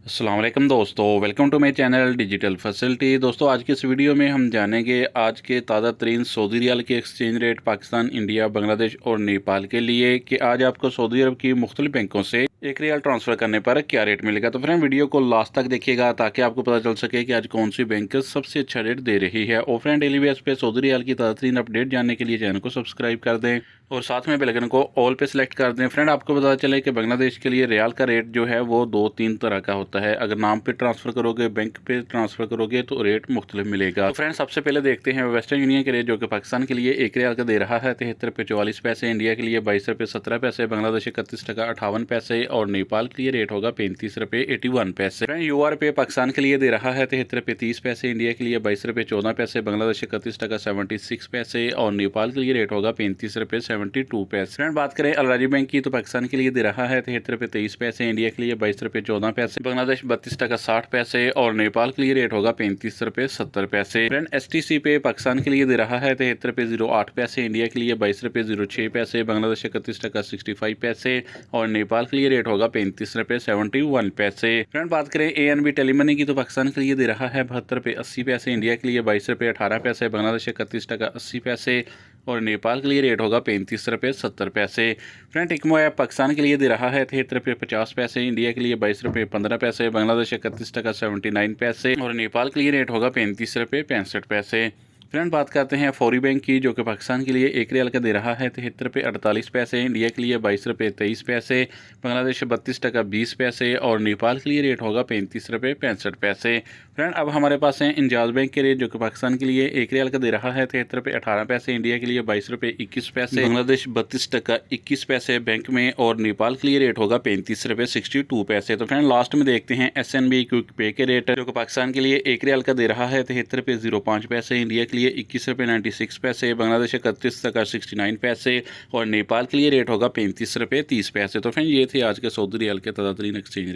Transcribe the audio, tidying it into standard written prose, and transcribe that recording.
अस्सलाम वालेकुम दोस्तों, welcome to my channel digital facility. दोस्तों, आज की इस वीडियो में हम जानेंगे आज के ताज़ा तरीन सऊदी रियाल के exchange rate Pakistan, India, Bangladesh और नेपाल के लिए कि आज आपको सऊदी अरब की मुख्तलिफ बैंकों से एक रियाल ट्रांसफ़र करने पर क्या रेट मिलेगा। तो फ्रेंड, वीडियो को लास्ट तक देखिएगा ताकि आपको पता चल सके कि आज कौन सी बैंक सबसे अच्छा रेट दे रही है। और फ्रेंड, डेली बेस पे सऊदी रियाल की ताज़ा तरीन अपडेट जानने के लिए चैनल को सब्सक्राइब कर दें और साथ में बेल आइकन को ऑल पे सेलेक्ट कर दें। फ्रेंड, आपको पता चले कि बांग्लादेश के लिए रियाल का रेट जो है वो 2-3 तरह का होता है। अगर नाम पे ट्रांसफ़र करोगे, बैंक पे ट्रांसफ़र करोगे तो रेट मुख्तलिफ मिलेगा। तो फ्रेंड, सबसे पहले देखते हैं वेस्टर्न यूनियन के रेट, जो कि पाकिस्तान के लिए एक रियाल का दे रहा है 73 रुपये 44 पैसे, इंडिया के लिए 22 रुपये 17 पैसे, बांग्लादेश 31 टका 58 पैसे और नेपाल के लिए रेट होगा 35 रुपये 81 पैसे। फ्रेंड, यूआर पे पाकिस्तान के लिए दे रहा है 73 रुपये 30 पैसे, इंडिया के लिए 22 रुपये 14 पैसे, बांग्लादेश 31 टका 76 पैसे और नेपाल के लिए रेट होगा 35 रुपये 72 पैसे। फ्रेंड, बात करें अलराजी बैंक की तो पाकिस्तान के लिए दे रहा है 73 रुपये 23 पैसे, इंडिया के लिए 22 रुपये 14 पैसे, बांग्लादेश 32 टका 60 पैसे और नेपाल के लिए रेट होगा 35 रुपये 70 पैसे। फ्रेंड, एसटीसी पे पाकिस्तान के लिए दे रहा है 73 रुपये 08 पैसे, इंडिया के लिए 22 रुपये 06 पैसे, बांग्लादेश 31 टका 65 पैसे और नेपाल के लिए रेट होगा 35 रुपये 71 पैसे। फ्रेंड, बात करें ANB टेलीमनी की तो पाकिस्तान के लिए दे रहा है 72 रुपये 80 पैसे, इंडिया के लिए 22 रुपये 18 पैसे, बांग्लादेश 31 टका 80 पैसे और नेपाल के लिए रेट होगा 35 रुपये 70 पैसे। फ्रेंड, टिकमो ऐप पाकिस्तान के लिए दे रहा है 73 रुपये 50 पैसे, इंडिया के लिए 22 रुपये 15 पैसे, बांग्लादेश 31 टका 79 पैसे और नेपाल के लिए रेट होगा 35 रुपये 65 पैसे। फ्रेंड, बात करते हैं फौरी बैंक की, जो कि पाकिस्तान के लिए एक रियाल का दे रहा है 73 रुपये 48 पैसे, इंडिया के लिए 22 रुपये 23 पैसे, बांग्लादेश 32 टका 20 पैसे और नेपाल के लिए रेट होगा 35 रुपये 65 पैसे। फ्रेंड, अब हमारे पास हैं इंजाज बैंक के रेट, जो कि पाकिस्तान के लिए एक रियाल का दे रहा है 73 रुपये 18 पैसे, इंडिया के लिए 22 रुपये 21 पैसे, बांग्लादेश 32 टका 21 पैसे बैंक में और नेपाल के लिए रेट होगा 35 रुपये 62 पैसे। तो फ्रेंड, लास्ट में देखते हैं SNB क्विक पे के रेट, जो कि पाकिस्तान के लिए एक रियाल का दे रहा है 73 रुपये 05 पैसे, इंडिया के लिए 21 रुपये 96 पैसे, बांग्लादेश 31 टका 69 पैसे और नेपाल के लिए रेट होगा 35 रुपये 30 पैसे। तो फ्रेंड, ये थे आज के सऊदी रियाल के ताज़ा तरीन एक्सचेंज रेट।